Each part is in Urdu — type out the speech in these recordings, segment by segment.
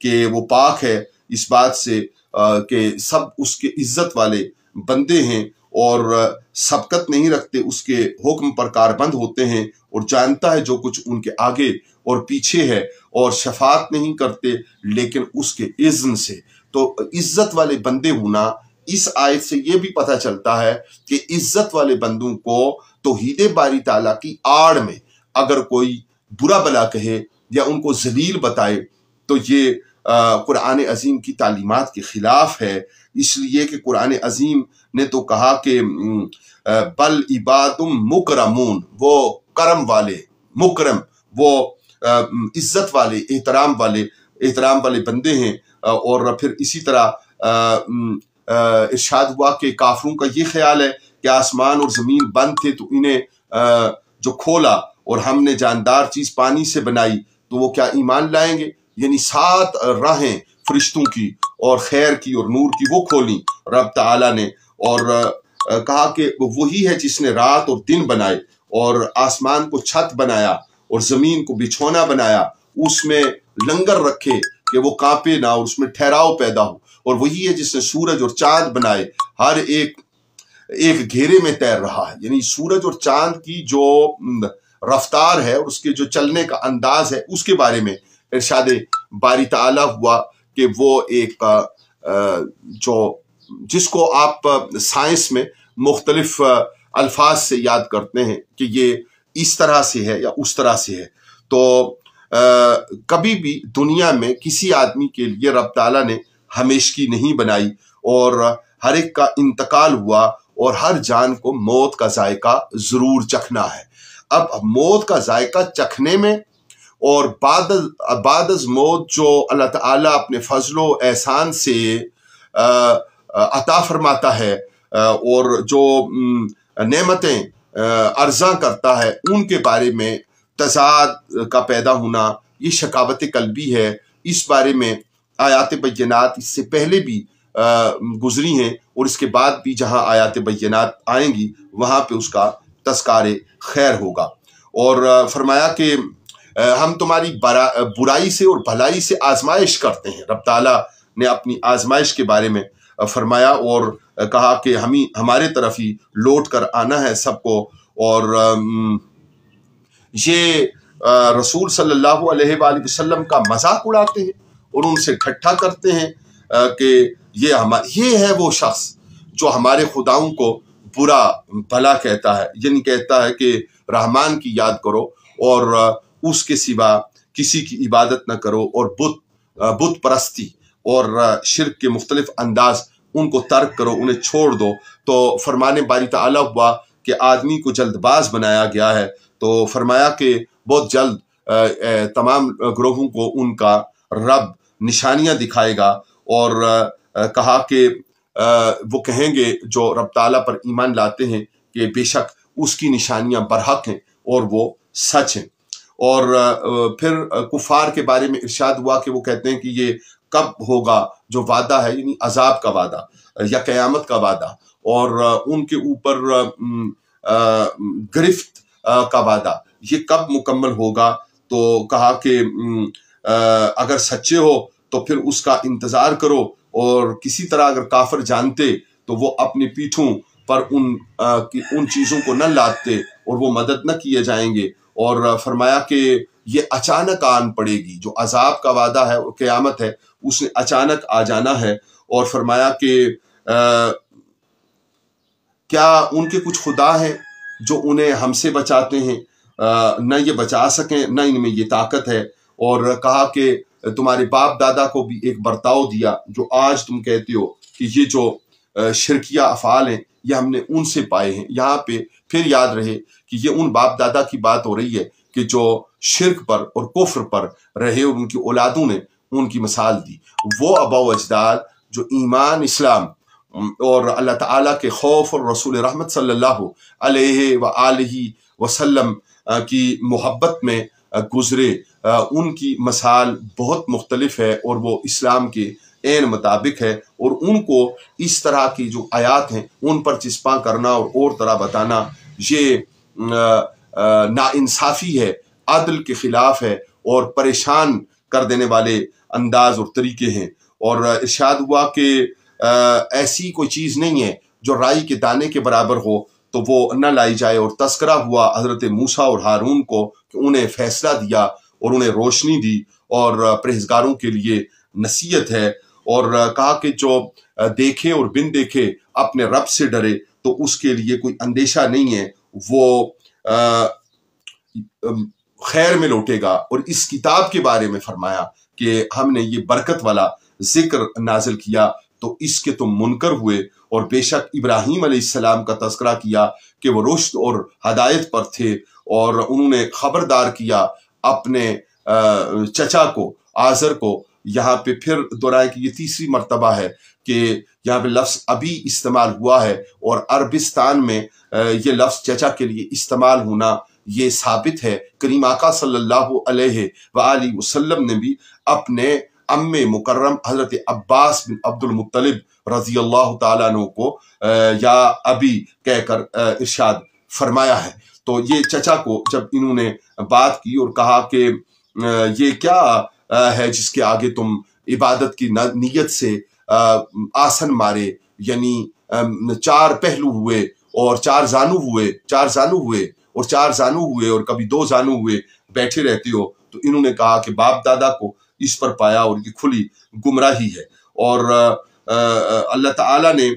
کہ وہ پاک ہے اس بات سے کہ سب اس کے عزت والے بندے ہیں اور سبقت نہیں رکھتے، اس کے حکم پر کاربند ہوتے ہیں، اور جانتا ہے جو کچھ ان کے آگے اور پیچھے ہے، اور شفاعت نہیں کرتے لیکن اس کے اذن سے۔ تو عزت والے بندے ہونا، اس آیت سے یہ بھی پتہ چلتا ہے کہ عزت والے بندوں کو توحید باری تعالیٰ کی آڑ میں اگر کوئی برا بلا کہے یا ان کو ذلیل بتائے تو یہ قرآن عظیم کی تعلیمات کے خلاف ہے، اس لیے کہ قرآن عظیم نے تو کہا کہ بل عباد مکرمون، وہ کرم والے، مکرم وہ عزت والے، احترام والے بندے ہیں۔ اور پھر اسی طرح ارشاد ہوا کہ کافروں کا یہ خیال ہے کہ آسمان اور زمین بند تھے تو انہیں جو کھولا اور ہم نے جاندار چیز پانی سے بنائی تو وہ کیا ایمان لائیں گے؟ یعنی 7 راہیں فرشتوں کی اور خیر کی اور نور کی وہ کھولیں رب تعالیٰ نے، اور کہا کہ وہی ہے جس نے رات اور دن بنائے اور آسمان کو چھت بنایا اور زمین کو بچھونا بنایا، اس میں لنگر رکھے کہ وہ کانپے نہ اور اس میں ٹھہراؤ پیدا ہو، اور وہی ہے جس نے سورج اور چاند بنائے، ہر ایک گھیرے میں تیر رہا ہے۔ یعنی سورج اور چاند کی جو رفتار ہے اور اس کے جو چلنے کا انداز ہے اس کے بارے میں ارشاد باری تعالیٰ ہوا کہ وہ ایک جس کو آپ سائنس میں مختلف الفاظ سے یاد کرتے ہیں کہ یہ اس طرح سے ہے یا اس طرح سے ہے، تو کبھی بھی دنیا میں کسی آدمی کے لیے رب تعالیٰ نے ہمیشگی نہیں بنائی، اور ہر ایک کا انتقال ہوا اور ہر جان کو موت کا ذائقہ ضرور چکھنا ہے۔ اب موت کا ذائقہ چکھنے میں اور بعد از موت جو اللہ تعالیٰ اپنے فضل و احسان سے عطا فرماتا ہے اور جو نعمتیں عرضاں کرتا ہے، ان کے بارے میں تضاد کا پیدا ہونا یہ شقاوت قلبی ہے۔ اس بارے میں آیات بینات اس سے پہلے بھی گزری ہیں، اور اس کے بعد بھی جہاں آیات بینات آئیں گی وہاں پہ اس کا تذکار خیر ہوگا۔ اور فرمایا کہ ہم تمہاری برائی سے اور بھلائی سے آزمائش کرتے ہیں۔ رب تعالیٰ نے اپنی آزمائش کے بارے میں فرمایا اور کہا کہ ہمارے طرف ہی لوٹ کر آنا ہے سب کو، اور یہ رسول صلی اللہ علیہ وآلہ وسلم کا مذاق اڑاتے ہیں اور ان سے ٹھٹھا کرتے ہیں کہ یہ ہے وہ شخص جو ہمارے خداؤں کو برا بھلا کہتا ہے، یعنی کہتا ہے کہ رحمان کی یاد کرو اور اس کے سوا کسی کی عبادت نہ کرو، اور بت پرستی اور شرک کے مختلف انداز ان کو ترک کرو، انہیں چھوڑ دو۔ تو فرمان باری تعالیٰ ہوا کہ آدمی کو جلد باز بنایا گیا ہے، تو فرمایا کہ بہت جلد تمام گروہوں کو ان کا رب نشانیاں دکھائے گا، اور کہا کہ وہ کہیں گے جو رب تعالیٰ پر ایمان لاتے ہیں کہ بے شک اس کی نشانیاں برحق ہیں اور وہ سچ ہیں۔ اور پھر کفار کے بارے میں ارشاد ہوا کہ وہ کہتے ہیں کہ یہ کب ہوگا جو وعدہ ہے، یعنی عذاب کا وعدہ یا قیامت کا وعدہ، اور ان کے اوپر گرفت کا وعدہ، یہ کب مکمل ہوگا؟ تو کہا کہ اگر سچے ہو تو پھر اس کا انتظار کرو، اور کسی طرح اگر کافر جانتے تو وہ اپنی پیٹھوں پر ان چیزوں کو نہ لاتے اور وہ مدد نہ کیے جائیں گے۔ اور فرمایا کہ یہ اچانک آن پڑے گی، جو عذاب کا وعدہ ہے اور قیامت ہے اس نے اچانک آ جانا ہے۔ اور فرمایا کہ کیا ان کے کچھ خدا ہیں جو انہیں ہم سے بچاتے ہیں؟ نہ یہ بچا سکیں، نہ ان میں یہ طاقت ہے۔ اور کہا کہ تمہارے باپ دادا کو بھی ایک برتاؤ دیا جو آج تم کہتے ہو کہ یہ جو شرکیہ افعال ہیں یہ ہم نے ان سے پائے ہیں۔ یہاں پہ پھر یاد رہے کہ یہ ان باپ دادا کی بات ہو رہی ہے کہ جو شرک پر اور کفر پر رہے اور ان کی اولادوں نے ان کی مثال دی۔ وہ آبا و اجداد جو ایمان، اسلام اور اللہ تعالیٰ کے خوف اور رسول رحمت صلی اللہ علیہ وآلہ وسلم کی محبت میں گزرے، ان کی مثال بہت مختلف ہے اور وہ اسلام کے عین مطابق ہے، اور ان کو اس طرح کی جو آیات ہیں ان پر چسپاں کرنا اور طرح بتانا یہ ناانصافی ہے، عدل کے خلاف ہے اور پریشان کر دینے والے انداز اور طریقے ہیں۔ اور ارشاد ہوا کہ ایسی کوئی چیز نہیں ہے جو رائی کے دانے کے برابر ہو تو وہ نہ لائی جائے۔ اور تذکرہ ہوا حضرت موسیٰ اور ہارون کو کہ انہیں فیصلہ دیا اور انہیں روشنی دی اور پرہیزگاروں کے لیے نصیحت ہے، اور کہا کہ جو دیکھے اور بن دیکھے اپنے رب سے ڈرے تو اس کے لیے کوئی اندیشہ نہیں ہے، وہ خیر میں لوٹے گا۔ اور اس کتاب کے بارے میں فرمایا کہ ہم نے یہ برکت والا ذکر نازل کیا تو اس کے تم منکر ہوئے، اور بے شک ابراہیم علیہ السلام کا تذکرہ کیا کہ وہ رشد اور ہدایت پر تھے، اور انہوں نے خبردار کیا اپنے چچا کو آزر کو۔ یہاں پہ پھر دہرائے کہ یہ تیسری مرتبہ ہے کہ یہاں پہ لفظ ابھی استعمال ہوا ہے، اور عربستان میں یہ لفظ چچا کے لیے استعمال ہونا یہ ثابت ہے۔ کریم آقا صلی اللہ علیہ وآلہ وسلم نے بھی اپنے ام مکرم حضرت عباس بن عبد المطلب رضی اللہ تعالیٰ عنہ کو یا ابھی کہہ کر ارشاد فرمایا ہے۔ تو یہ چچا کو جب انہوں نے بات کی اور کہا کہ یہ کیا ہے جس کے آگے تم عبادت کی نیت سے آسن مارے، یعنی چار پہلو ہوئے اور چار زانو ہوئے اور کبھی دو زانو ہوئے بیٹھے رہتے ہو۔ تو انہوں نے کہا کہ باپ دادا کو اس پر پایا اور یہ کھلی گمراہی ہے۔ اور اللہ تعالیٰ نے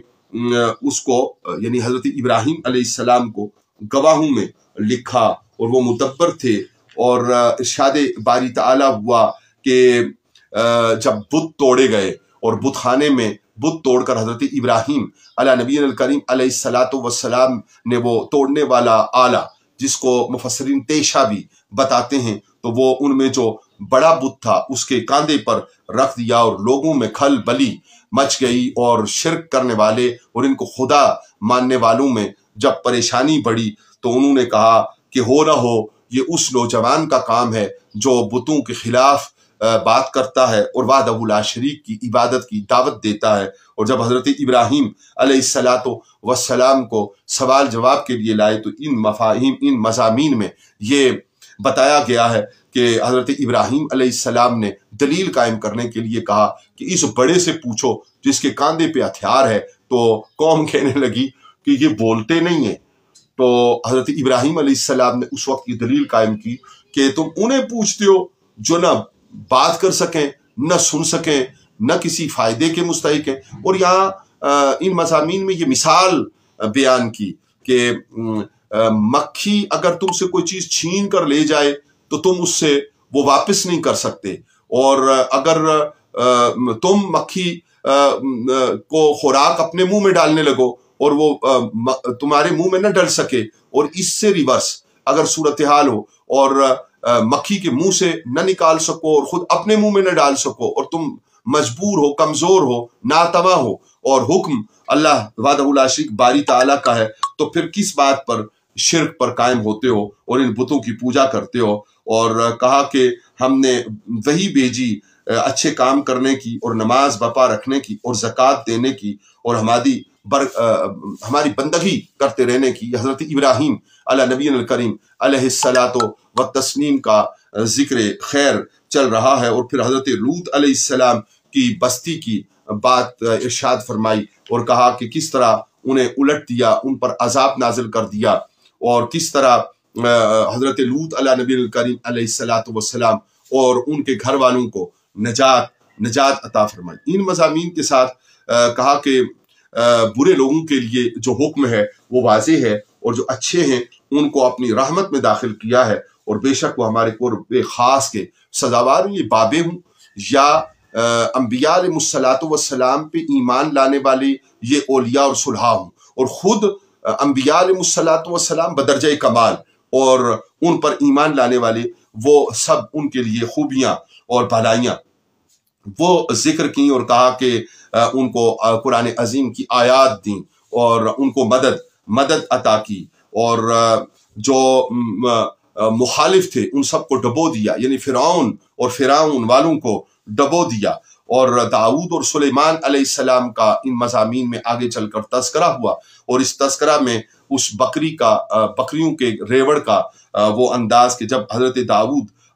اس کو یعنی حضرت ابراہیم علیہ السلام کو گواہوں میں لکھا، اور وہ مدبر تھے۔ اور ارشاد باری تعالیٰ ہوا کہ جب بت توڑے گئے اور بت خانے میں بت توڑ کر حضرت ابراہیم علیہ نبی الکریم علیہ الصلاۃ والسلام نے وہ توڑنے والا آلہ جس کو مفسرین تیشہ بھی بتاتے ہیں، تو وہ ان میں جو بڑا بت تھا اس کے کاندھے پر رکھ دیا، اور لوگوں میں کھل بلی مچ گئی، اور شرک کرنے والے اور ان کو خدا ماننے والوں میں جب پریشانی بڑھی تو انہوں نے کہا کہ ہو نہ ہو یہ اس نوجوان کا کام ہے جو بتوں کے خلاف بات کرتا ہے اور وحدہ لا شریک کی عبادت کی دعوت دیتا ہے۔ اور جب حضرت ابراہیم علیہ الصلاۃ والسلام کو سوال جواب کے لیے لائے تو ان مفاہیم ان مضامین میں یہ بتایا گیا ہے کہ حضرت ابراہیم علیہ السلام نے دلیل قائم کرنے کے لیے کہا کہ اس بڑے سے پوچھو جس کے کاندھے پہ ہتھیار ہے، تو قوم کہنے لگی کہ یہ بولتے نہیں ہیں۔ تو حضرت ابراہیم علیہ السلام نے اس وقت یہ دلیل قائم کی کہ تم انہیں پوچھتے ہو جو نہ بات کر سکیں، نہ سن سکیں، نہ کسی فائدے کے مستحق ہیں۔ اور یہاں ان مضامین میں یہ مثال بیان کی کہ مکھی اگر تم سے کوئی چیز چھین کر لے جائے تو تم اس سے وہ واپس نہیں کر سکتے، اور اگر تم مکھی کو خوراک اپنے منہ میں ڈالنے لگو اور وہ تمہارے منہ میں نہ ڈل سکے، اور اس سے ریورس اگر صورتحال ہو اور مکھی کے منہ سے نہ نکال سکو اور خود اپنے منہ میں نہ ڈال سکو، اور تم مجبور ہو، کمزور ہو، ناتواں ہو، اور حکم اللہ وحدہ لا شریک باری تعالیٰ کا ہے، تو پھر کس بات پر شرک پر قائم ہوتے ہو اور ان بتوں کی پوجا کرتے ہو۔ اور کہا کہ ہم نے وہی بھیجی اچھے کام کرنے کی اور نماز بپا رکھنے کی اور زکوٰۃ دینے کی اور ہماری بندگی کرتے رہنے کی۔ حضرت ابراہیم علیہ نبی الکریم علیہ الصلاۃ والتسلیم کا ذکر خیر چل رہا ہے، اور پھر حضرت لوط علیہ السلام کی بستی کی بات ارشاد فرمائی اور کہا کہ کس طرح انہیں الٹ دیا، ان پر عذاب نازل کر دیا، اور کس طرح حضرت لوط علیہ نبی الکریم علیہ الصلاۃ والسلام اور ان کے گھر والوں کو نجات عطا فرمائی۔ ان مضامین کے ساتھ کہا کہ برے لوگوں کے لیے جو حکم ہے وہ واضح ہے، اور جو اچھے ہیں ان کو اپنی رحمت میں داخل کیا ہے، اور بے شک وہ ہمارے قرب خاص کے سزاوار ہیں۔ یہ بابے ہوں یا انبیاء علیہ الصلاۃ والسلام پہ ایمان لانے والے یہ اولیاء اور صلحاء ہوں، اور خود انبیاء علیہ الصلاۃ والسلام بدرجہ کمال اور ان پر ایمان لانے والے وہ سب ان کے لیے خوبیاں اور بھلائیاں وہ ذکر کی، اور کہا کہ ان کو قرآن عظیم کی آیات دیں اور ان کو مدد عطا کی، اور جو مخالف تھے ان سب کو ڈبو دیا، یعنی فرعون والوں کو ڈبو دیا۔ اور داؤد اور سلیمان علیہ السلام کا ان مضامین میں آگے چل کر تذکرہ ہوا، اور اس تذکرہ میں اس بکریوں کے ریوڑ کا وہ انداز کہ جب حضرت داؤد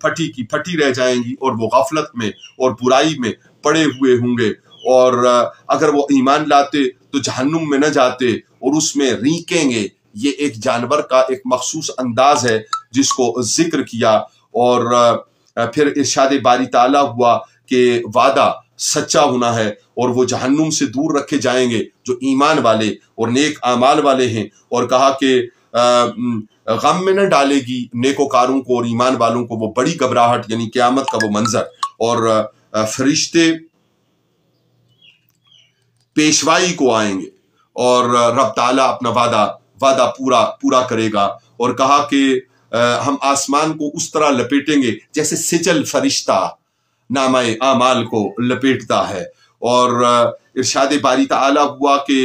پھٹی کی پھٹی رہ جائیں گی اور وہ غفلت میں اور برائی میں پڑے ہوئے ہوں گے، اور اگر وہ ایمان لاتے تو جہنم میں نہ جاتے اور اس میں رینکیں گے۔ یہ ایک جانور کا ایک مخصوص انداز ہے جس کو ذکر کیا، اور پھر ارشاد باری تعالیٰ ہوا کہ وعدہ سچا ہونا ہے اور وہ جہنم سے دور رکھے جائیں گے جو ایمان والے اور نیک اعمال والے ہیں، اور کہا کہ غم میں نہ ڈالے گی نیکوکاروں کو اور ایمان والوں کو وہ بڑی گھبراہٹ، یعنی قیامت کا وہ منظر، اور فرشتے پیشوائی کو آئیں گے اور رب تعالیٰ اپنا وعدہ پورا کرے گا، اور کہا کہ ہم آسمان کو اس طرح لپیٹیں گے جیسے سجل فرشتہ نامہ اعمال کو لپیٹتا ہے، اور ارشاد باری تعالیٰ ہوا کہ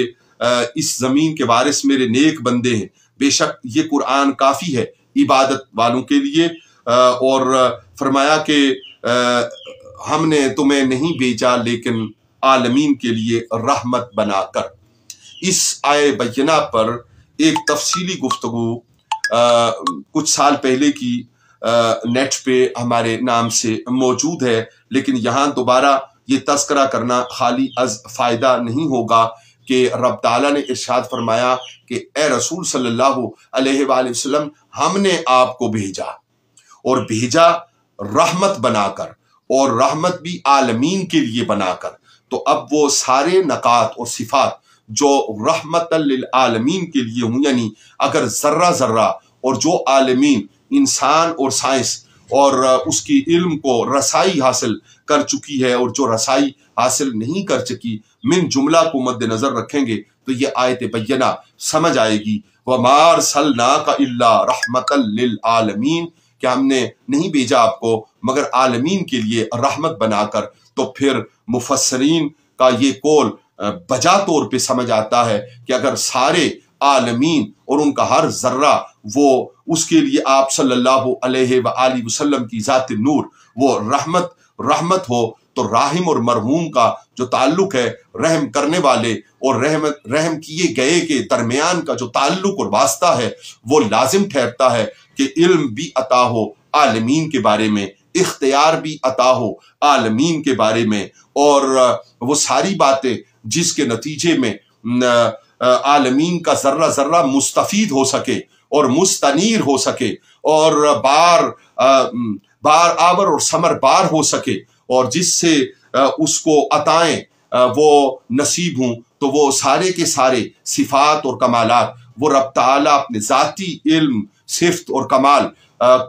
اس زمین کے وارث میرے نیک بندے ہیں، بے شک یہ قرآن کافی ہے عبادت والوں کے لیے، اور فرمایا کہ ہم نے تمہیں نہیں بھیجا لیکن عالمین کے لیے رحمت بنا کر۔ اس آیے بینہ پر ایک تفصیلی گفتگو کچھ سال پہلے کی نیٹ پہ ہمارے نام سے موجود ہے، لیکن یہاں دوبارہ یہ تذکرہ کرنا خالی از فائدہ نہیں ہوگا کہ رب تعالیٰ نے ارشاد فرمایا کہ اے رسول صلی اللہ علیہ وآلہ وسلم، ہم نے آپ کو بھیجا، اور بھیجا رحمت بنا کر، اور رحمت بھی عالمین کے لیے بنا کر۔ تو اب وہ سارے نکات اور صفات جو رحمت للعالمین کے لیے ہوں، یعنی اگر ذرہ ذرہ اور جو عالمین انسان اور سائنس اور اس کی علم کو رسائی حاصل کر چکی ہے اور جو رسائی حاصل نہیں کر چکی، من جملہ کو مد نظر رکھیں گے تو یہ آیت بینہ سمجھ آئے گی۔ وَمَا أَرْسَلْنَاكَ إِلَّا رَحْمَةً لِلْعَالَمِينَ، کہ ہم نے نہیں بھیجا آپ کو مگر عالمین کے لیے رحمت بنا کر۔ تو پھر مفسرین کا یہ قول بجا طور پہ سمجھ آتا ہے کہ اگر سارے عالمین اور ان کا ہر ذرہ وہ اس کے لیے آپ صلی اللہ علیہ وآلہ وسلم کی ذات نور وہ رحمت ہو، تو راحم اور مرحوم کا جو تعلق ہے، رحم کرنے والے اور رحم کیے گئے کے درمیان کا جو تعلق اور واسطہ ہے، وہ لازم ٹھہرتا ہے کہ علم بھی عطا ہو عالمین کے بارے میں، اختیار بھی عطا ہو عالمین کے بارے میں، اور وہ ساری باتیں جس کے نتیجے میں عالمین کا ذرہ ذرہ مستفید ہو سکے اور مستنیر ہو سکے اور بار آور اور ثمر بار ہو سکے، اور جس سے اس کو عطائیں وہ نصیب ہوں، تو وہ سارے کے سارے صفات اور کمالات وہ رب تعالیٰ اپنے ذاتی علم، صفت اور کمال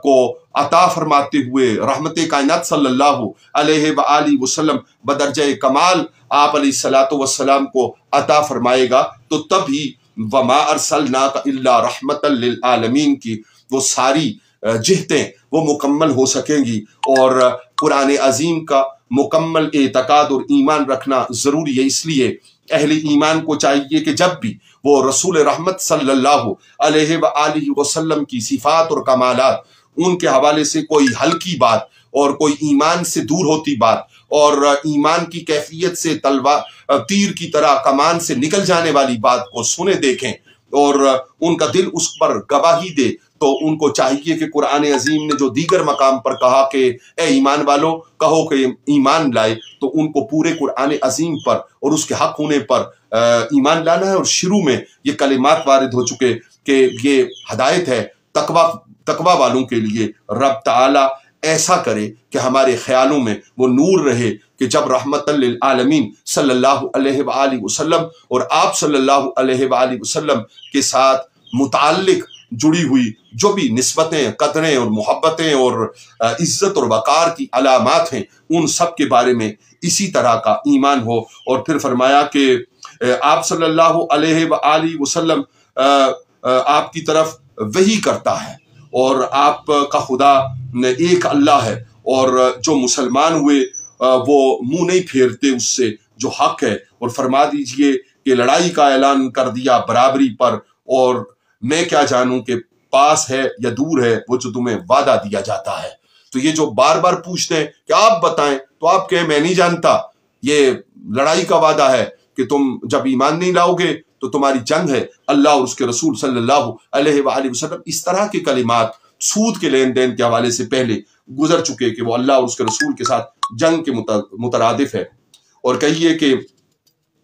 کو عطا فرماتے ہوئے رحمت کائنات صلی اللہ علیہ وآلہ وسلم بدرجہ کمال آپ علیہ الصلوۃ والسلام کو عطا فرمائے گا، تو تب ہی وما ارسلناک الا رحمت للعالمین کی وہ ساری جہتیں وہ مکمل ہو سکیں گی۔ اور قرآن عظیم کا مکمل اعتقاد اور ایمان رکھنا ضروری ہے، اس لیے اہل ایمان کو چاہیے کہ جب بھی وہ رسول رحمت صلی اللہ علیہ وآلہ وسلم کی صفات اور کمالات ان کے حوالے سے کوئی ہلکی بات اور کوئی ایمان سے دور ہوتی بات اور ایمان کی کیفیت سے تیر کی طرح کمان سے نکل جانے والی بات کو سنے دیکھیں اور ان کا دل اس پر گواہی دے، تو ان کو چاہیے کہ قرآن عظیم نے جو دیگر مقام پر کہا کہ اے ایمان والو کہو کہ ایمان لائے، تو ان کو پورے قرآن عظیم پر اور اس کے حق ہونے پر ایمان لانا ہے۔ اور شروع میں یہ کلمات وارد ہو چکے کہ یہ ہدایت ہے تقوی والوں کے لیے۔ رب تعالی ایسا کرے کہ ہمارے خیالوں میں وہ نور رہے کہ جب رحمت للعالمین صلی اللہ علیہ وآلہ وسلم اور آپ صلی اللہ علیہ وآلہ وسلم کے ساتھ متعلق جڑی ہوئی جو بھی نسبتیں، قدریں اور محبتیں اور عزت اور وقار کی علامات ہیں، ان سب کے بارے میں اسی طرح کا ایمان ہو۔ اور پھر فرمایا کہ آپ صلی اللہ علیہ وآلہ وسلم آپ کی طرف وحی کرتا ہے اور آپ کا خدا ایک اللہ ہے، اور جو مسلمان ہوئے وہ منہ نہیں پھیرتے اس سے جو حق ہے، اور فرما دیجئے کہ لڑائی کا اعلان کر دیا برابری پر، اور میں کیا جانوں کہ پاس ہے یا دور ہے وہ جو تمہیں وعدہ دیا جاتا ہے۔ تو یہ جو بار بار پوچھتے ہیں کہ آپ بتائیں، تو آپ کہیں میں نہیں جانتا، یہ لڑائی کا وعدہ ہے کہ تم جب ایمان نہیں لاؤ گے تو تمہاری جنگ ہے اللہ اور اس کے رسول صلی اللہ علیہ وآلہ وسلم۔ اس طرح کے کلمات سود کے لین دین کے حوالے سے پہلے گزر چکے کہ وہ اللہ اور اس کے رسول کے ساتھ جنگ کے مترادف ہے، اور کہیے کہ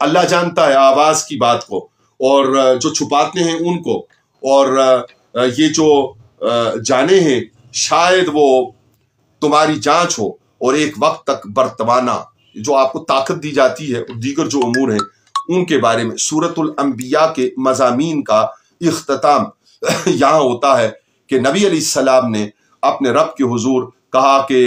اللہ جانتا ہے آواز کی بات کو اور جو چھپاتے ہیں ان کو، اور یہ جو جانے ہیں شاید وہ تمہاری جانچ ہو، اور ایک وقت تک برتوانہ جو آپ کو طاقت دی جاتی ہے، اور دیگر جو امور ہیں ان کے بارے میں سورۃ الانبیاء کے مضامین کا اختتام یہاں ہوتا ہے کہ نبی علیہ السلام نے اپنے رب کے حضور کہا کہ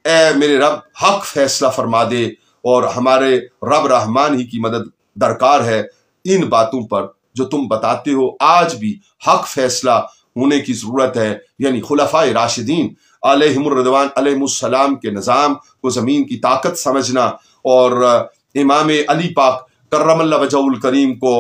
اے میرے رب حق فیصلہ فرما دے، اور ہمارے رب رحمان ہی کی مدد درکار ہے ان باتوں پر جو تم بتاتے ہو، آج بھی حق فیصلہ ہونے کی ضرورت ہے، یعنی خلفائے راشدین علیہم الرضوان علیہم السلام کے نظام کو زمین کی طاقت سمجھنا، اور امام علی پاک کرم اللہ وجہہ الکریم کو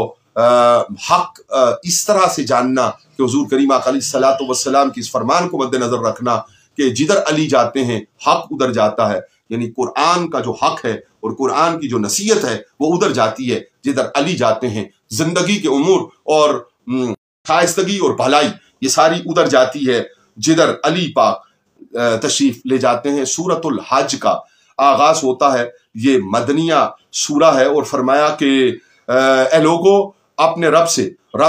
حق اس طرح سے جاننا کہ حضور کریم آقا علیہ الصلوۃ والسلام کی اس فرمان کو مد نظر رکھنا کہ جدھر علی جاتے ہیں حق ادھر جاتا ہے، یعنی قرآن کا جو حق ہے اور قرآن کی جو نصیحت ہے وہ ادھر جاتی ہے جدھر علی جاتے ہیں، زندگی کے امور اور خائستگی اور بھلائی یہ ساری ادھر جاتی ہے جدھر علی پاک تشریف لے جاتے ہیں۔ سورۃ الحج کا آغاز ہوتا ہے، یہ مدنیہ سورہ ہے، اور فرمایا کہ اے لوگو اپنے رب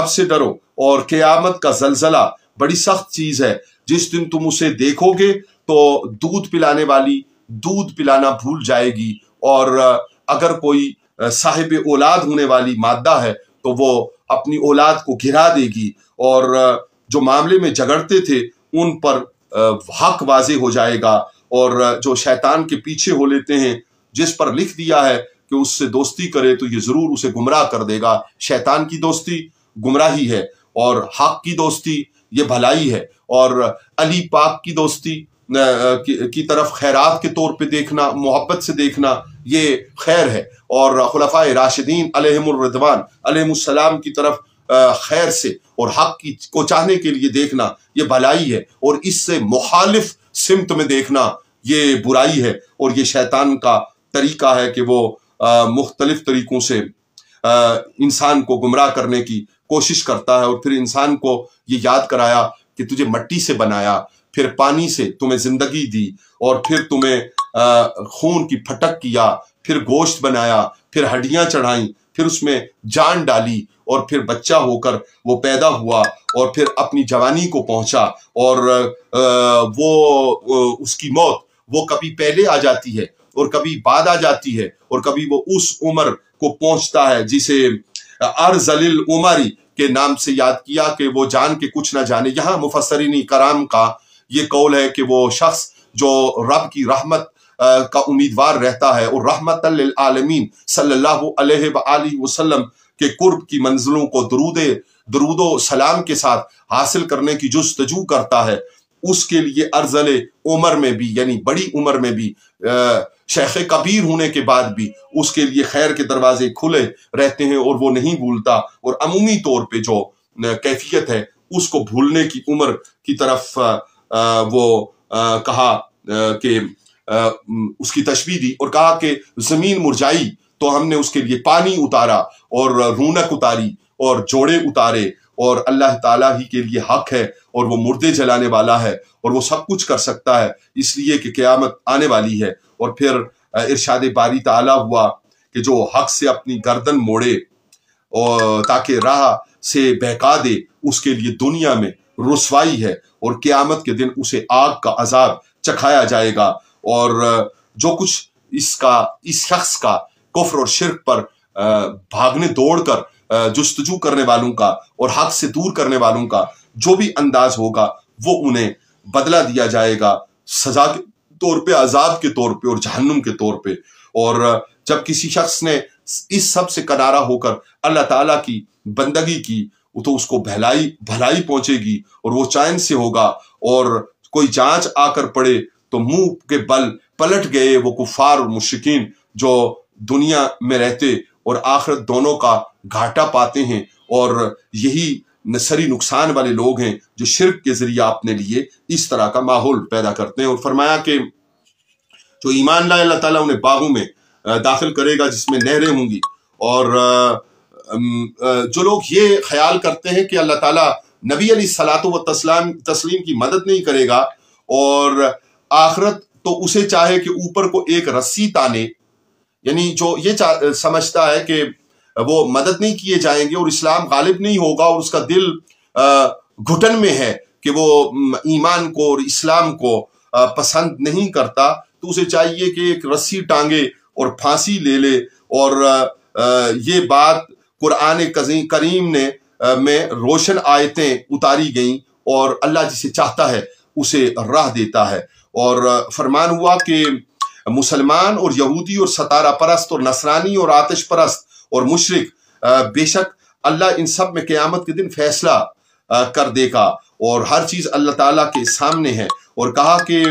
سے ڈرو، اور قیامت کا زلزلہ بڑی سخت چیز ہے، جس دن تم اسے دیکھو گے تو دودھ پلانے والی دودھ پلانا بھول جائے گی، اور اگر کوئی صاحب اولاد ہونے والی مادہ ہے تو وہ اپنی اولاد کو گرا دے گی، اور جو معاملے میں جھگڑتے تھے ان پر حق واضح ہو جائے گا، اور جو شیطان کے پیچھے ہو لیتے ہیں جس پر لکھ دیا ہے کہ اس سے دوستی کرے تو یہ ضرور اسے گمراہ کر دے گا۔ شیطان کی دوستی گمراہی ہے، اور حق کی دوستی یہ بھلائی ہے، اور علی پاک کی دوستی کی طرف خیرات کے طور پہ دیکھنا، محبت سے دیکھنا یہ خیر ہے، اور خلفائے راشدین علیہم الرضوان علیہم السلام کی طرف خیر سے اور حق کو چاہنے کے لیے دیکھنا یہ بھلائی ہے، اور اس سے مخالف سمت میں دیکھنا یہ برائی ہے، اور یہ شیطان کا طریقہ ہے کہ وہ مختلف طریقوں سے انسان کو گمراہ کرنے کی کوشش کرتا ہے، اور پھر انسان کو یہ یاد کرایا کہ تجھے مٹی سے بنایا، پھر پانی سے تمہیں زندگی دی، اور پھر تمہیں خون کی پھٹک کیا، پھر گوشت بنایا، پھر ہڈیاں چڑھائیں، پھر اس میں جان ڈالی، اور پھر بچہ ہو کر وہ پیدا ہوا، اور پھر اپنی جوانی کو پہنچا، اور وہ اس کی موت وہ کبھی پہلے آ جاتی ہے اور کبھی بعد آ جاتی ہے، اور کبھی وہ اس عمر کو پہنچتا ہے جسے ارذل العمری کے نام سے یاد کیا کہ وہ جان کے کچھ نہ جانے۔ یہاں مفسرین کرام کا یہ قول ہے کہ وہ شخص جو رب کی رحمت کا امیدوار رہتا ہے اور رحمت للعالمین صلی اللہ علیہ وآلہ وسلم کے قرب کی منزلوں کو درود و سلام کے ساتھ حاصل کرنے کی جستجو کرتا ہے، اس کے لیے ارذل عمر میں بھی یعنی بڑی عمر میں بھی شیخ کبیر ہونے کے بعد بھی اس کے لیے خیر کے دروازے کھلے رہتے ہیں، اور وہ نہیں بھولتا، اور عمومی طور پہ جو کیفیت ہے اس کو بھولنے کی عمر کی طرف وہ کہا کہ اس کی تشبیہ دی، اور کہا کہ زمین مرجائی تو ہم نے اس کے لیے پانی اتارا اور رونق اتاری اور جوڑے اتارے، اور اللہ تعالیٰ ہی کے لیے حق ہے، اور وہ مردے جلانے والا ہے، اور وہ سب کچھ کر سکتا ہے، اس لیے کہ قیامت آنے والی ہے۔ اور پھر ارشاد باری تعالیٰ ہوا کہ جو حق سے اپنی گردن موڑے اور تاکہ راہ سے بہکا دے، اس کے لیے دنیا میں رسوائی ہے، اور قیامت کے دن اسے آگ کا عذاب چکھایا جائے گا۔ اور جو کچھ اس شخص کا کفر اور شرک پر بھاگنے دوڑ کر جستجو کرنے والوں کا اور حق سے دور کرنے والوں کا جو بھی انداز ہوگا وہ انہیں بدلہ دیا جائے گا، سزا کے طور پہ، عذاب کے طور پہ اور جہنم کے طور پہ۔ اور جب کسی شخص نے اس سب سے کنارہ ہو کر اللہ تعالیٰ کی بندگی کی تو اس کو بھلائی پہنچے گی، اور وہ چین سے ہوگا، اور کوئی جانچ آ کر پڑے تو منہ کے بل پلٹ گئے وہ کفار اور مشرکین جو دنیا میں رہتے اور آخرت دونوں کا گھاٹا پاتے ہیں، اور یہی نصری نقصان والے لوگ ہیں جو شرک کے ذریعہ اپنے لیے اس طرح کا ماحول پیدا کرتے ہیں۔ اور فرمایا کہ جو ایمان لائے اللہ تعالیٰ انہیں باغوں میں داخل کرے گا جس میں نہریں ہوں گی، اور جو لوگ یہ خیال کرتے ہیں کہ اللہ تعالیٰ نبی علیہ الصلوۃ والتسلیم کی مدد نہیں کرے گا اور آخرت تو اسے چاہے کہ اوپر کو ایک رسی تانے، یعنی جو یہ سمجھتا ہے کہ وہ مدد نہیں کیے جائیں گے اور اسلام غالب نہیں ہوگا اور اس کا دل گھٹن میں ہے کہ وہ ایمان کو اور اسلام کو پسند نہیں کرتا، تو اسے چاہیے کہ ایک رسی ٹانگے اور پھانسی لے لے۔ اور یہ بات قرآن کریم میں روشن آیتیں اتاری گئیں اور اللہ جسے چاہتا ہے اسے راہ دیتا ہے۔ اور فرمان ہوا کہ مسلمان اور یہودی اور ستارہ پرست اور نصرانی اور آتش پرست اور مشرک بے شک اللہ ان سب میں قیامت کے دن فیصلہ کر دے گا اور ہر چیز اللہ تعالیٰ کے سامنے ہے۔ اور کہا کہ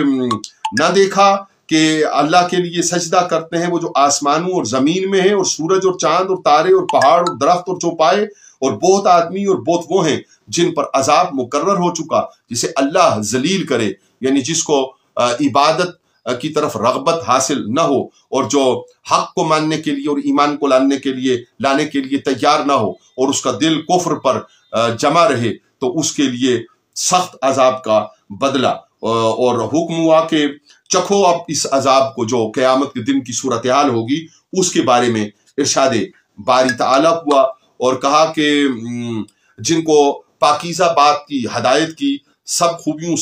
نہ دیکھا کہ اللہ کے لیے سجدہ کرتے ہیں وہ جو آسمانوں اور زمین میں ہیں، اور سورج اور چاند اور تارے اور پہاڑ اور درخت اور چوپائے، اور بہت آدمی اور بہت وہ ہیں جن پر عذاب مقرر ہو چکا، جسے اللہ ذلیل کرے، یعنی جس کو عبادت کی طرف رغبت حاصل نہ ہو اور جو حق کو ماننے کے لیے اور ایمان کو لانے کے لیے تیار نہ ہو اور اس کا دل کفر پر جمع رہے، تو اس کے لیے سخت عذاب کا بدلہ۔ اور حکم ہوا کہ چکھو اب اس عذاب کو جو قیامت کے دن کی صورتحال ہوگی اس کے بارے میں ارشاد باری تعالیٰ ہوا اور کہا کہ جن کو پاکیزہ بات کی، ہدایت کی، سب خوبیوں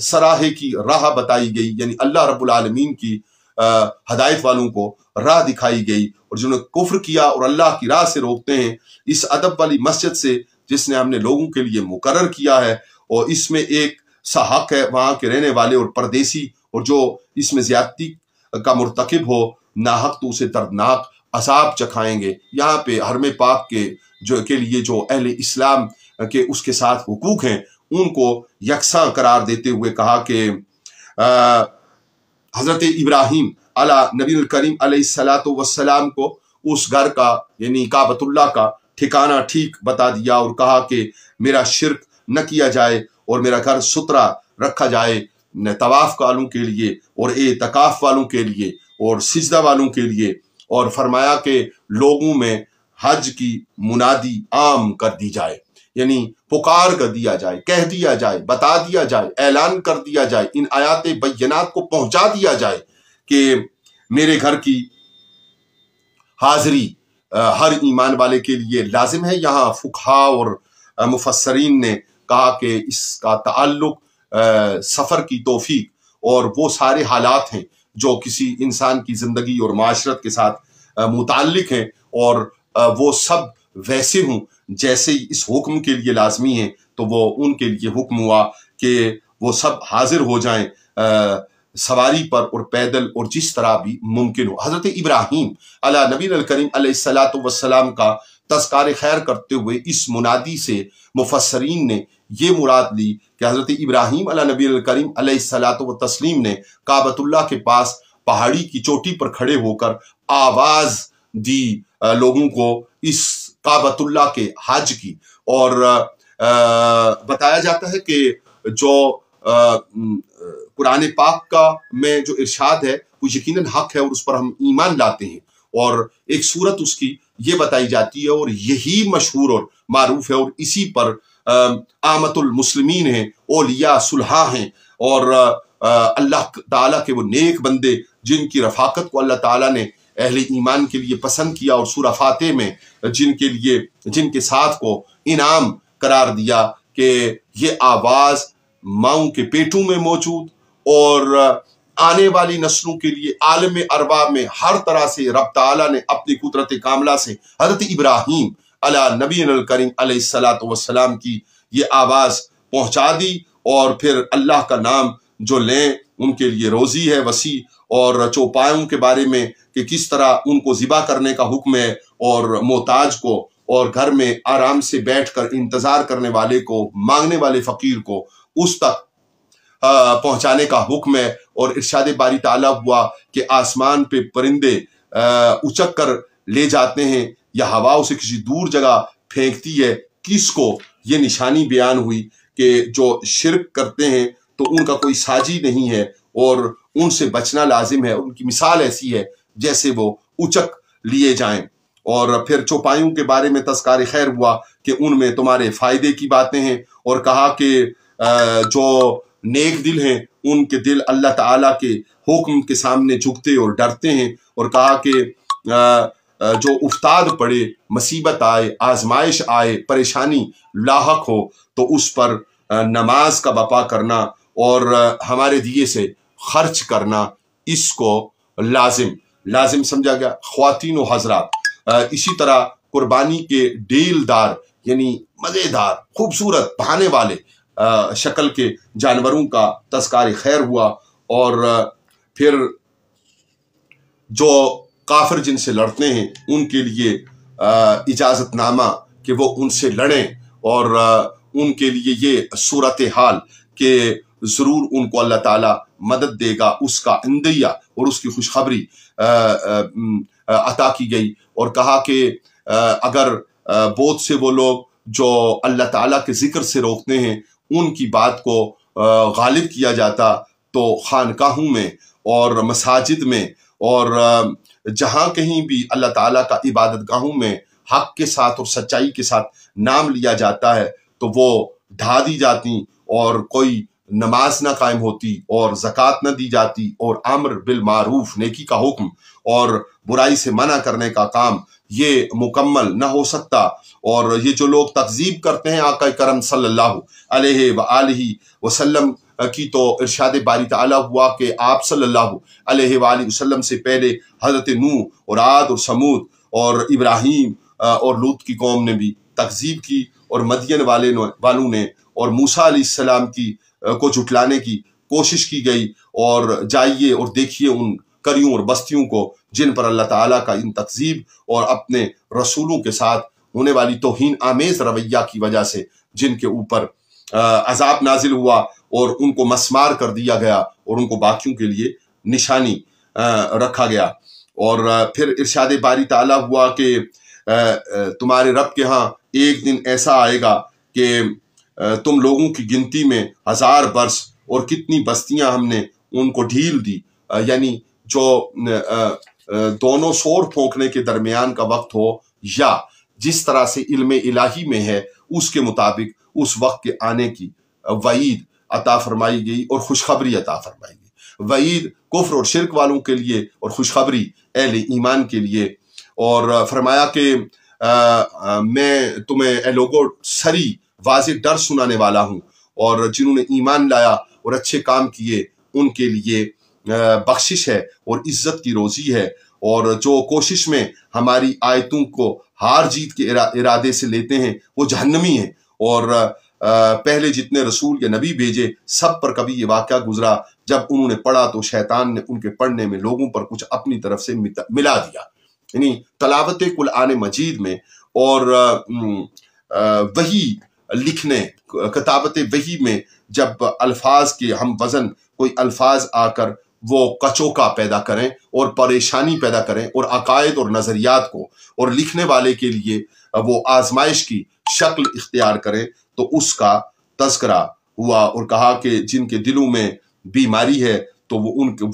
سراہے کی راہ بتائی گئی، یعنی اللہ رب العالمین کی ہدایت والوں کو راہ دکھائی گئی، اور جنہوں نے کفر کیا اور اللہ کی راہ سے روکتے ہیں، اس ادب والی مسجد سے جس نے ہم نے لوگوں کے لیے مقرر کیا ہے، اور اس میں ایک سا حق ہے وہاں کے رہنے والے اور پردیسی، اور جو اس میں زیادتی کا مرتکب ہو ناحق تو اسے دردناک عذاب چکھائیں گے۔ یہاں پہ حرم پاک کے لیے جو اہل اسلام کے اس کے ساتھ حقوق ہیں ان کو یکساں قرار دیتے ہوئے کہا کہ حضرت ابراہیم علی نبی الکریم علیہ الصلوۃ والسلام کو اس گھر کا یعنی کعبۃ اللہ کا ٹھکانہ ٹھیک بتا دیا اور کہا کہ میرا شرک نہ کیا جائے اور میرا گھر ستھرا رکھا جائے طواف والوں کے لیے اور اعتکاف والوں کے لیے اور سجدہ والوں کے لیے، اور فرمایا کہ لوگوں میں حج کی منادی عام کر دی جائے، یعنی پکار کر دیا جائے، کہہ دیا جائے، بتا دیا جائے، اعلان کر دیا جائے، ان آیات بینات کو پہنچا دیا جائے کہ میرے گھر کی حاضری ہر ایمان والے کے لیے لازم ہے۔ یہاں فقہا اور مفسرین نے کہا کہ اس کا تعلق سفر کی توفیق اور وہ سارے حالات ہیں جو کسی انسان کی زندگی اور معاشرت کے ساتھ متعلق ہیں، اور وہ سب ویسے ہوں جیسے اس حکم کے لیے لازمی ہیں، تو وہ ان کے لیے حکم ہوا کہ وہ سب حاضر ہو جائیں سواری پر اور پیدل اور جس طرح بھی ممکن ہو۔ حضرت ابراہیم علی نبی الکریم علیہ الصلوۃ والسلام کا تذکار خیر کرتے ہوئے اس منادی سے مفسرین نے یہ مراد لی کہ حضرت ابراہیم علی نبی الکریم علیہ الصلوۃ والتسلیم نے کعبۃ اللہ کے پاس پہاڑی کی چوٹی پر کھڑے ہو کر آواز دی لوگوں کو اس کعبۃ اللہ کے حج کی، اور بتایا جاتا ہے کہ جو قرآن پاک کا میں جو ارشاد ہے وہ یقیناً حق ہے اور اس پر ہم ایمان لاتے ہیں، اور ایک صورت اس کی یہ بتائی جاتی ہے اور یہی مشہور اور معروف ہے، اور اسی پر عامت المسلمین ہیں، اولیاء صلحاء ہیں، اور اللہ تعالیٰ کے وہ نیک بندے جن کی رفاقت کو اللہ تعالیٰ نے اہل ایمان کے لیے پسند کیا، اور سورہ فاتح میں جن کے ساتھ کو انعام قرار دیا کہ یہ آواز ماؤں کے پیٹوں میں موجود اور آنے والی نسلوں کے لیے عالم ارواح میں ہر طرح سے رب تعالیٰ نے اپنی قدرت کاملہ سے حضرت ابراہیم علی نبی الکریم علیہ الصلوۃ والسلام کی یہ آواز پہنچا دی، اور پھر اللہ کا نام جو لیں ان کے لیے روزی ہے وسیع، اور چوپایوں کے بارے میں کہ کس طرح ان کو ذبح کرنے کا حکم ہے، اور محتاج کو اور گھر میں آرام سے بیٹھ کر انتظار کرنے والے کو، مانگنے والے فقیر کو اس تک پہنچانے کا حکم ہے، اور ارشاد باری تعالیٰ ہوا کہ آسمان پہ پرندے اچک کر لے جاتے ہیں یا ہوا اسے کسی دور جگہ پھینکتی ہے، کس کو یہ نشانی بیان ہوئی کہ جو شرک کرتے ہیں تو ان کا کوئی ساجی نہیں ہے اور ان سے بچنا لازم ہے، ان کی مثال ایسی ہے جیسے وہ اچک لیے جائیں۔ اور پھر چوپایوں کے بارے میں تذکار خیر ہوا کہ ان میں تمہارے فائدے کی باتیں ہیں، اور کہا کہ جو نیک دل ہیں ان کے دل اللہ تعالیٰ کے حکم کے سامنے جھکتے اور ڈرتے ہیں، اور کہا کہ جو افتاد پڑے، مصیبت آئے، آزمائش آئے، پریشانی لاحق ہو تو اس پر نماز کا بپا کرنا اور ہمارے دیے سے خرچ کرنا، اس کو لازم سمجھا گیا۔ خواتین و حضرات، اسی طرح قربانی کے ڈیل دار یعنی مزیدار، خوبصورت، بہانے والے شکل کے جانوروں کا تذکار خیر ہوا، اور پھر جو کافر جن سے لڑتے ہیں ان کے لیے اجازت نامہ کہ وہ ان سے لڑیں، اور ان کے لیے یہ صورتحال کہ ضرور ان کو اللہ تعالیٰ مدد دے گا، اس کا اندیہ اور اس کی خوشخبری عطا کی گئی، اور کہا کہ اگر بہت سے وہ لوگ جو اللہ تعالیٰ کے ذکر سے روکتے ہیں ان کی بات کو غالب کیا جاتا تو خانقاہوں میں اور مساجد میں اور جہاں کہیں بھی اللہ تعالیٰ کا عبادت گاہوں میں حق کے ساتھ اور سچائی کے ساتھ نام لیا جاتا ہے تو وہ ڈھا دی جاتی، اور کوئی نماز نہ قائم ہوتی، اور زکوٰۃ نہ دی جاتی، اور امر بالمعروف نیکی کا حکم اور برائی سے منع کرنے کا کام یہ مکمل نہ ہو سکتا۔ اور یہ جو لوگ تکذیب کرتے ہیں آقا کرم صلی اللہ علیہ وآلہ وسلم کی، تو ارشاد باری تعالیٰ ہوا کہ آپ صلی اللہ علیہ وآلہ وسلم سے پہلے حضرت نوح اور عاد اور سمود اور ابراہیم اور لوط کی قوم نے بھی تکذیب کی، اور مدین والوں نے اور موسیٰ علیہ السلام کو جھٹلانے کی کوشش کی گئی، اور جائیے اور دیکھیے ان قریوں اور بستیوں کو جن پر اللہ تعالیٰ کا ان تکذیب اور اپنے رسولوں کے ساتھ ہونے والی توہین آمیز رویہ کی وجہ سے جن کے اوپر عذاب نازل ہوا اور ان کو مسمار کر دیا گیا اور ان کو باقیوں کے لیے نشانی رکھا گیا۔ اور پھر ارشاد باری تعالیٰ ہوا کہ تمہارے رب کے ہاں ایک دن ایسا آئے گا کہ تم لوگوں کی گنتی میں 1000 برس اور کتنی بستیاں ہم نے ان کو ڈھیل دی، یعنی جو دونوں سور پھونکنے کے درمیان کا وقت ہو، یا جس طرح سے علم الہی میں ہے اس کے مطابق اس وقت کے آنے کی وعید عطا فرمائی گئی اور خوشخبری عطا فرمائی گئی۔ وعید کفر اور شرک والوں کے لیے اور خوشخبری اہل ایمان کے لیے، اور فرمایا کہ میں تمہیں اے لوگو سری واضح ڈر سنانے والا ہوں، اور جنہوں نے ایمان لایا اور اچھے کام کیے ان کے لیے بخشش ہے اور عزت کی روزی ہے، اور جو کوشش میں ہماری آیتوں کو ہار جیت کے ارادے سے لیتے ہیں وہ جہنمی ہیں۔ اور پہلے جتنے رسول یا نبی بھیجے سب پر کبھی یہ واقعہ گزرا، جب انہوں نے پڑھا تو شیطان نے ان کے پڑھنے میں لوگوں پر کچھ اپنی طرف سے ملا دیا، یعنی تلاوت قرآن مجید میں اور وحی لکھنے، کتابت وحی میں جب الفاظ کے ہم وزن کوئی الفاظ آ کر وہ کچوکا پیدا کریں اور پریشانی پیدا کریں اور عقائد اور نظریات کو اور لکھنے والے کے لیے وہ آزمائش کی شکل اختیار کریں، تو اس کا تذکرہ ہوا اور کہا کہ جن کے دلوں میں بیماری ہے تو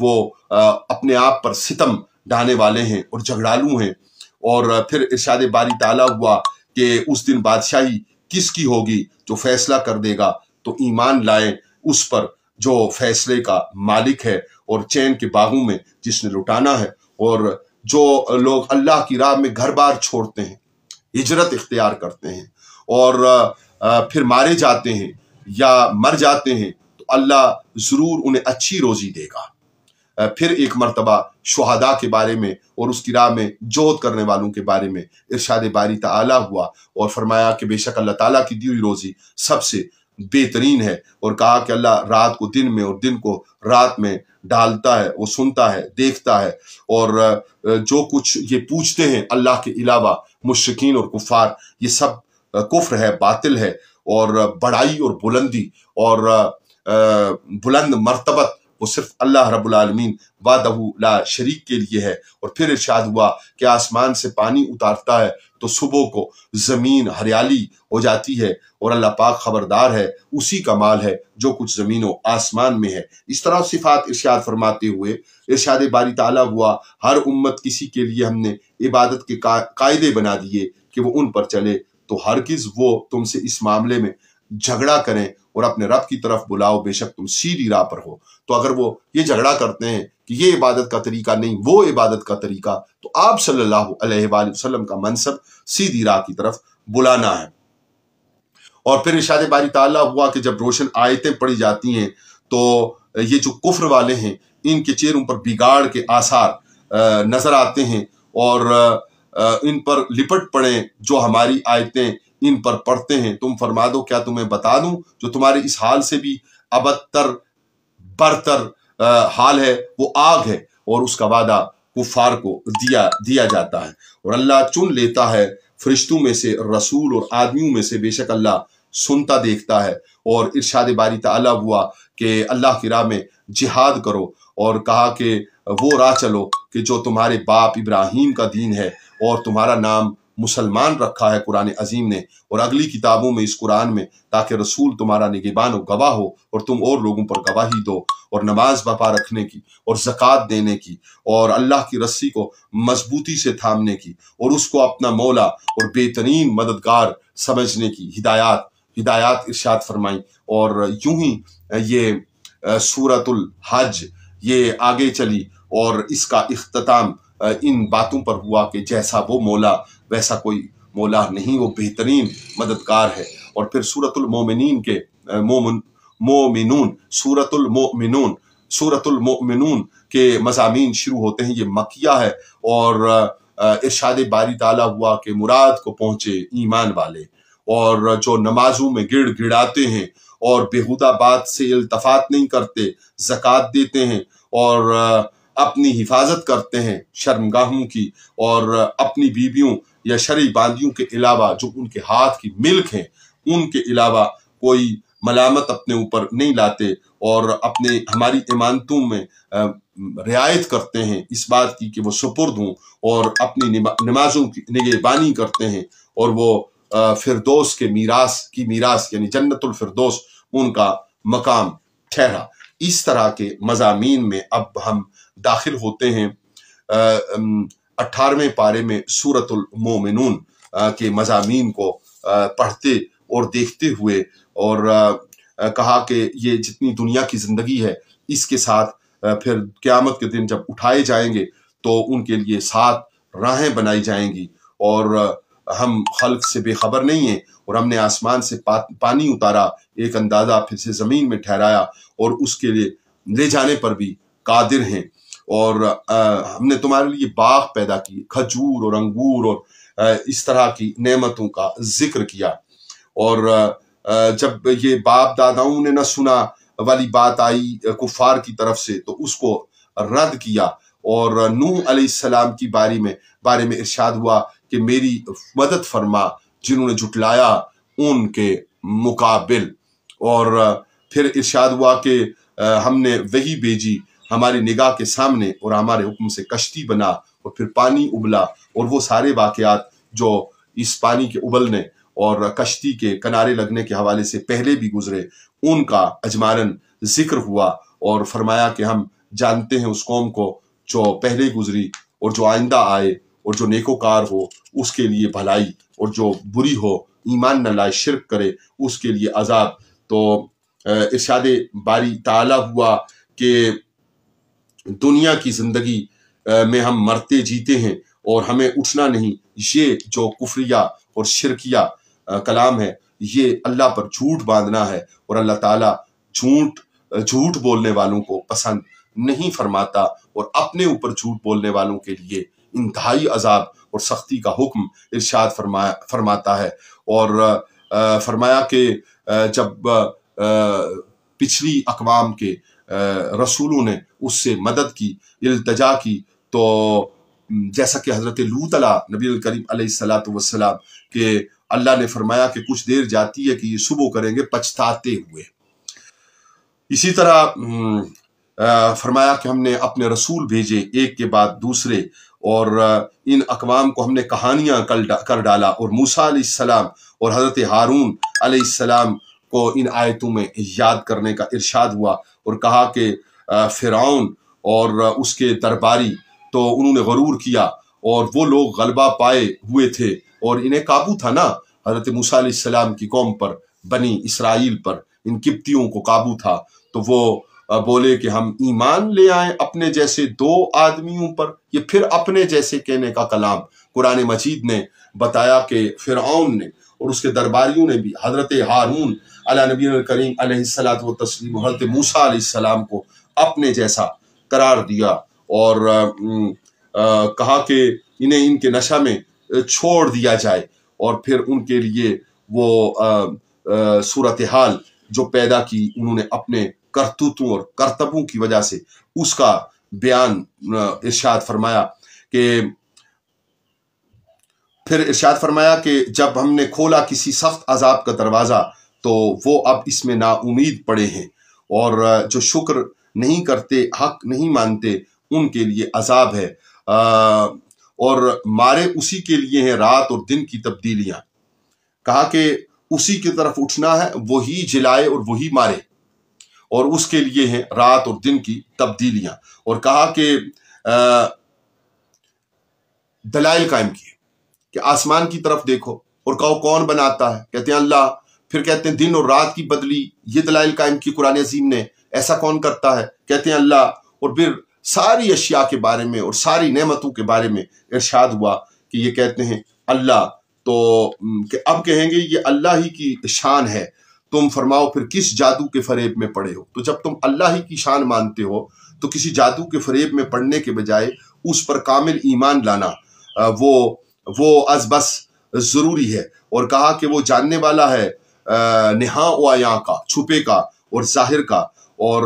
وہ اپنے آپ پر ستم ڈھانے والے ہیں اور جھگڑالو ہیں۔ اور پھر ارشاد باری تعالیٰ ہوا کہ اس دن بادشاہی کس کی ہوگی؟ جو فیصلہ کر دے گا تو ایمان لائیں اس پر جو فیصلے کا مالک ہے اور چین کے باغوں میں جس نے لٹانا ہے۔ اور جو لوگ اللہ کی راہ میں گھر بار چھوڑتے ہیں، ہجرت اختیار کرتے ہیں اور پھر مارے جاتے ہیں یا مر جاتے ہیں تو اللہ ضرور انہیں اچھی روزی دے گا۔ پھر ایک مرتبہ شہداء کے بارے میں اور اس کی راہ میں جہد کرنے والوں کے بارے میں ارشاد باری تعالیٰ ہوا اور فرمایا کہ بے شک اللہ تعالیٰ کی دی ہوئی روزی سب سے بہترین ہے، اور کہا کہ اللہ رات کو دن میں اور دن کو رات میں ڈالتا ہے، وہ سنتا ہے، دیکھتا ہے، اور جو کچھ یہ پوچھتے ہیں اللہ کے علاوہ مشرکین اور کفار، یہ سب کفر ہے، باطل ہے، اور بڑائی اور بلندی اور بلند مرتبت وہ صرف اللہ رب العالمین وحدہ لا شریک کے لیے ہے۔ اور پھر ارشاد ہوا کہ آسمان سے پانی اتارتا ہے تو صبح کو زمین ہریالی ہو جاتی ہے، اور اللہ پاک خبردار ہے، اسی کا مال ہے جو کچھ زمین و آسمان میں ہے۔ اس طرح صفات ارشاد فرماتے ہوئے ارشاد باری تعالیٰ ہوا، ہر امت کسی کے لیے ہم نے عبادت کے قاعدے بنا دیے کہ وہ ان پر چلے، تو ہرگز وہ تم سے اس معاملے میں جھگڑا کریں اور اپنے رب کی طرف بلاؤ، بے شک تم سیدھی راہ پر ہو۔ تو اگر وہ یہ جھگڑا کرتے ہیں کہ یہ عبادت کا طریقہ نہیں، وہ عبادت کا طریقہ، تو آپ صلی اللہ علیہ وآلہ وسلم کا منصب سیدھی راہ کی طرف بلانا ہے۔ اور پھر ارشاد باری تعالیٰ ہوا کہ جب روشن آیتیں پڑھی جاتی ہیں تو یہ جو کفر والے ہیں ان کے چہروں پر بگاڑ کے آثار نظر آتے ہیں، اور ان پر لپٹ پڑیں جو ہماری آیتیں ان پر پڑھتے ہیں۔ تم فرما دو، کیا تمہیں بتا دوں جو تمہارے اس حال سے بھی ابتر برتر حال ہے، وہ آگ ہے، اور اس کا وعدہ کفار کو دیا جاتا ہے۔ اور اللہ چن لیتا ہے فرشتوں میں سے رسول اور آدمیوں میں سے، بے شک اللہ سنتا دیکھتا ہے۔ اور ارشاد باری تعالیٰ ہوا کہ اللہ کی راہ میں جہاد کرو، اور کہا کہ وہ راہ چلو کہ جو تمہارے باپ ابراہیم کا دین ہے، اور تمہارا نام مسلمان رکھا ہے قرآن عظیم نے اور اگلی کتابوں میں اس قرآن میں، تاکہ رسول تمہارا نگہبان و گواہ ہو، اور تم اور لوگوں پر گواہی دو، اور نماز بپا رکھنے کی، اور زکوٰۃ دینے کی، اور اللہ کی رسی کو مضبوطی سے تھامنے کی، اور اس کو اپنا مولا اور بہترین مددگار سمجھنے کی ہدایات ارشاد فرمائیں۔ اور یوں ہی یہ سورۃ الحج یہ آگے چلی، اور اس کا اختتام ان باتوں پر ہوا کہ جیسا وہ مولا ویسا کوئی مولا نہیں، وہ بہترین مددگار ہے۔ اور پھر سورۃ المومنین کے سورۃ المؤمنون کے مضامین شروع ہوتے ہیں۔ یہ مکیہ ہے، اور ارشاد باری تعالیٰ ہوا کہ مراد کو پہنچے ایمان والے، اور جو نمازوں میں گڑ گڑاتے ہیں اور بےہودہ بات سے التفات نہیں کرتے، زکوٰۃ دیتے ہیں، اور اپنی حفاظت کرتے ہیں شرمگاہوں کی، اور اپنی بیویوں یا شرعی باندیوں کے علاوہ جو ان کے ہاتھ کی ملک ہیں ان کے علاوہ کوئی ملامت اپنے اوپر نہیں لاتے، اور ہماری امانتوں میں رعایت کرتے ہیں اس بات کی کہ وہ سپرد ہوں، اور اپنی نمازوں کی نگہبانی کرتے ہیں، اور وہ فردوس کی میراث یعنی جنت الفردوس ان کا مقام ٹھہرا۔ اس طرح کے مضامین میں اب ہم داخل ہوتے ہیں 18ویں پارے میں سورۃ المومنون کے مضامین کو پڑھتے اور دیکھتے ہوئے، اور کہا کہ یہ جتنی دنیا کی زندگی ہے اس کے ساتھ پھر قیامت کے دن جب اٹھائے جائیں گے تو ان کے لیے 7 راہیں بنائی جائیں گی، اور ہم خلق سے بے خبر نہیں ہیں، اور ہم نے آسمان سے پانی اتارا، ایک اندازہ پھر سے زمین میں ٹھہرایا، اور اس کے لیے لے جانے پر بھی قادر ہیں، اور ہم نے تمہارے لیے باغ پیدا کیے، کھجور اور انگور اور اس طرح کی نعمتوں کا ذکر کیا۔ اور جب یہ باپ داداؤں نے نہ سنا والی بات آئی کفار کی طرف سے تو اس کو رد کیا، اور نوح علیہ السلام کی بارے میں ارشاد ہوا کہ میری مدد فرما جنہوں نے جھٹلایا ان کے مقابل۔ اور پھر ارشاد ہوا کہ ہم نے وحی بھیجی ہماری نگاہ کے سامنے، اور ہمارے حکم سے کشتی بنا، اور پھر پانی ابلا، اور وہ سارے واقعات جو اس پانی کے ابلنے اور کشتی کے کنارے لگنے کے حوالے سے پہلے بھی گزرے ان کا اجمالاً ذکر ہوا، اور فرمایا کہ ہم جانتے ہیں اس قوم کو جو پہلے گزری اور جو آئندہ آئے، اور جو نیکوکار ہو اس کے لیے بھلائی، اور جو بری ہو ایمان نہ لائے شرک کرے اس کے لیے عذاب۔ تو ارشاد باری تعالیٰ ہوا کہ دنیا کی زندگی میں ہم مرتے جیتے ہیں اور ہمیں اٹھنا نہیں، یہ جو کفریہ اور شرکیہ کلام ہے یہ اللہ پر جھوٹ باندھنا ہے، اور اللہ تعالیٰ جھوٹ بولنے والوں کو پسند نہیں فرماتا، اور اپنے اوپر جھوٹ بولنے والوں کے لیے انتہائی عذاب اور سختی کا حکم ارشاد فرماتا ہے۔ اور فرمایا کہ جب پچھلی اقوام کے رسولوں نے اس سے مدد کی، التجا کی، تو جیسا کہ حضرت لوط نبی الکریم علیہ السلام کہ اللہ نے فرمایا کہ کچھ دیر جاتی ہے کہ یہ صبح کریں گے پچھتاتے ہوئے۔ اسی طرح فرمایا کہ ہم نے اپنے رسول بھیجے ایک کے بعد دوسرے، اور ان اقوام کو ہم نے کہانیاں کر ڈالا، اور موسیٰ علیہ السلام اور حضرت ہارون علیہ السلام کو ان آیتوں میں یاد کرنے کا ارشاد ہوا، اور کہا کہ فرعون اور اس کے درباری تو انہوں نے غرور کیا، اور وہ لوگ غلبہ پائے ہوئے تھے، اور انہیں قابو تھا نا حضرت موسیٰ علیہ السلام کی قوم پر، بنی اسرائیل پر، ان قبطیوں کو قابو تھا، تو وہ بولے کہ ہم ایمان لے آئیں اپنے جیسے 2 آدمیوں پر۔ یہ پھر اپنے جیسے کہنے کا کلام قرآن مجید نے بتایا کہ فرعون نے اور اس کے درباریوں نے بھی حضرت ہارون علی نبی کریم علیہ الصلوۃ والتسلیم حضرت موسیٰ علیہ السلام کو اپنے جیسا قرار دیا، اور کہا کہ انہیں ان کے نشہ میں چھوڑ دیا جائے، اور پھر ان کے لیے وہ صورتحال جو پیدا کی انہوں نے اپنے کرتوتوں اور کرتبوں کی وجہ سے، اس کا بیان ارشاد فرمایا کہ جب ہم نے کھولا کسی سخت عذاب کا دروازہ تو وہ اب اس میں نا امید پڑے ہیں، اور جو شکر نہیں کرتے، حق نہیں مانتے، ان کے لیے عذاب ہے، اور مارے اسی کے لیے ہیں رات اور دن کی تبدیلیاں۔ کہا کہ اسی کی طرف اٹھنا ہے، وہی جلائے اور وہی مارے، اور اس کے لیے ہیں رات اور دن کی تبدیلیاں۔ اور کہا کہ دلائل قائم کیے کہ آسمان کی طرف دیکھو اور کہو کون بناتا ہے، کہتے ہیں اللہ، پھر کہتے ہیں دن اور رات کی بدلی، یہ دلائل قائم کی قرآن عظیم نے، ایسا کون کرتا ہے، کہتے ہیں اللہ، اور پھر ساری اشیاء کے بارے میں اور ساری نعمتوں کے بارے میں ارشاد ہوا کہ یہ کہتے ہیں اللہ، تو کہ اب کہیں گے یہ اللہ ہی کی شان ہے، تم فرماؤ پھر کس جادو کے فریب میں پڑے ہو۔ تو جب تم اللہ ہی کی شان مانتے ہو تو کسی جادو کے فریب میں پڑنے کے بجائے اس پر کامل ایمان لانا وہ از بس ضروری ہے۔ اور کہا کہ وہ جاننے والا ہے نہاں و عیاں کا، چھپے کا اور ظاہر کا، اور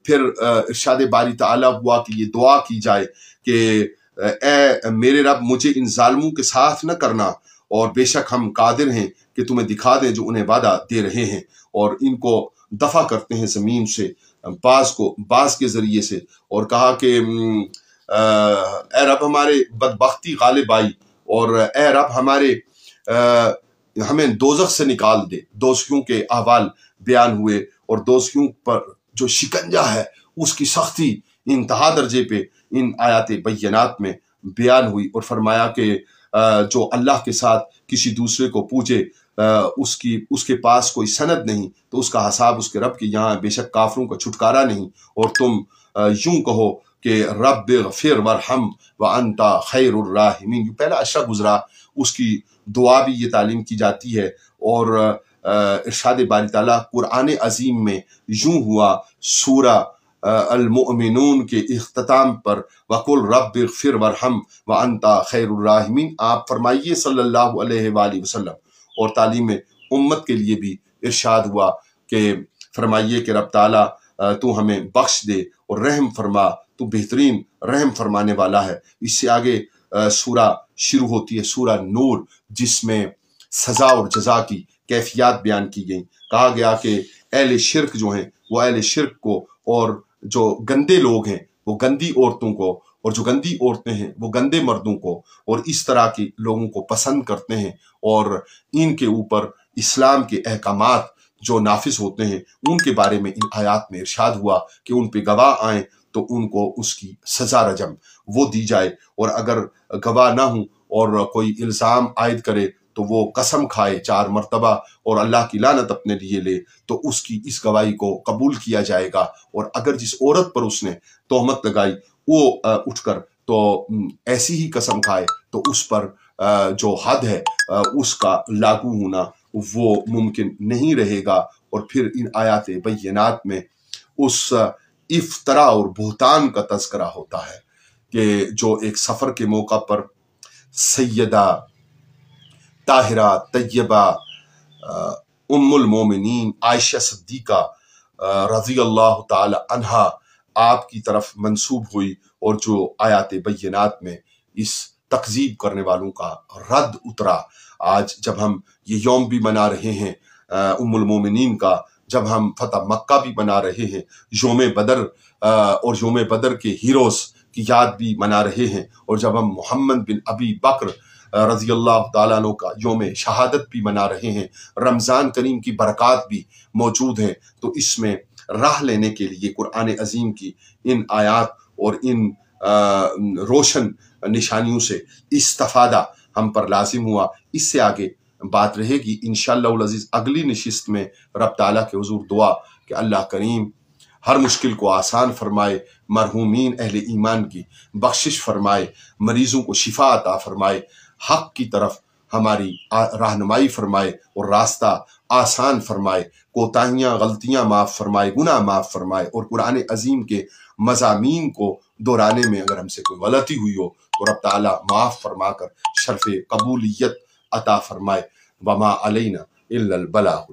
پھر ارشاد باری تعالیٰ ہوا کہ یہ دعا کی جائے کہ اے میرے رب مجھے ان ظالموں کے ساتھ نہ کرنا، اور بے شک ہم قادر ہیں کہ تمہیں دکھا دیں جو انہیں وعدہ دے رہے ہیں، اور ان کو دفع کرتے ہیں زمین سے، باز کے ذریعے سے۔ اور کہا کہ اے رب ہمارے بدبختی غالب آئی، اور اے رب ہمیں دوزخ سے نکال دے۔ دوزخیوں کے احوال بیان ہوئے، اور دوزخیوں پر جو شکنجہ ہے اس کی سختی انتہا درجے پہ ان آیات بینات میں بیان ہوئی، اور فرمایا کہ جو اللہ کے ساتھ کسی دوسرے کو پوجے اس کے پاس کوئی سند نہیں تو اس کا حساب اس کے رب کے یہاں، بے شک کافروں کا چھٹکارا نہیں۔ اور تم یوں کہو کہ رب اغفر ورحم وانت خیر الراحمین، یہ پہلا اشرا گزرا، اس کی دعا بھی یہ تعلیم کی جاتی ہے۔ اور ارشاد باری تعالیٰ قرآن عظیم میں یوں ہوا سورہ المؤمنون کے اختتام پر، وَقُلْ رَبِّ اغْفِرْ وَارْحَمْ وَأَنْتَ خَيْرُ الرَّاحِمِينَ، آپ فرمائیے صلی اللہ علیہ وآلہ وسلم۔ اور تعلیم امت کے لیے بھی ارشاد ہوا کہ فرمائیے کہ رب تعالیٰ تو ہمیں بخش دے اور رحم فرما، تو بہترین رحم فرمانے والا ہے۔ اس سے آگے سورہ شروع ہوتی ہے، سورہ نور، جس میں سزا اور جزا کی کیفیات بیان کی گئیں۔ کہا گیا کہ اہل شرک جو ہیں وہ اہل شرک کو، اور جو گندے لوگ ہیں وہ گندی عورتوں کو، اور جو گندی عورتیں ہیں وہ گندے مردوں کو، اور اس طرح کے لوگوں کو پسند کرتے ہیں، اور ان کے اوپر اسلام کے احکامات جو نافذ ہوتے ہیں ان کے بارے میں ان آیات میں ارشاد ہوا کہ ان پہ گواہ آئیں تو ان کو اس کی سزا رجم وہ دی جائے، اور اگر گواہ نہ ہوں اور کوئی الزام عائد کرے تو وہ قسم کھائے 4 مرتبہ اور اللہ کی لعنت اپنے لیے لے، تو اس کی اس گواہی کو قبول کیا جائے گا۔ اور اگر جس عورت پر اس نے تہمت لگائی وہ اٹھ کر تو ایسی ہی قسم کھائے تو اس پر جو حد ہے اس کا لاگو ہونا وہ ممکن نہیں رہے گا۔ اور پھر ان آیات بینات میں اس افطرا اور بہتان کا تذکرہ ہوتا ہے کہ جو ایک سفر کے موقع پر سیدہ طاہرہ طیبہ ام المومنین عائشہ صدیقہ رضی اللہ تعالی عنہا آپ کی طرف منسوب ہوئی، اور جو آیات بینات میں اس تکذیب کرنے والوں کا رد اترا۔ آج جب ہم یہ یوم بھی منا رہے ہیں ام المومنین کا، جب ہم فتح مکہ بھی منا رہے ہیں، یوم بدر اور یوم بدر کے ہیروز کی یاد بھی منا رہے ہیں، اور جب ہم محمد بن ابی بکر رضی اللہ تعالیٰ عنہ کا یوم شہادت بھی منا رہے ہیں، رمضان کریم کی برکات بھی موجود ہیں، تو اس میں راہ لینے کے لیے قرآن عظیم کی ان آیات اور ان روشن نشانیوں سے استفادہ ہم پر لازم ہوا۔ اس سے آگے بات رہے گی انشاءاللہ العزیز اگلی نشست میں۔ رب تعالیٰ کے حضور دعا کہ اللہ کریم ہر مشکل کو آسان فرمائے، مرحومین اہل ایمان کی بخشش فرمائے، مریضوں کو شفا عطا فرمائے، حق کی طرف ہماری رہنمائی فرمائے اور راستہ آسان فرمائے، کوتاہیاں غلطیاں معاف فرمائے، گناہ معاف فرمائے، اور قرآن عظیم کے مضامین کو دہرانے میں اگر ہم سے کوئی غلطی ہوئی ہو تو رب تعالیٰ معاف فرما کر شرف قبولیت عطا فرمائے۔ وما علینا الا البلاغ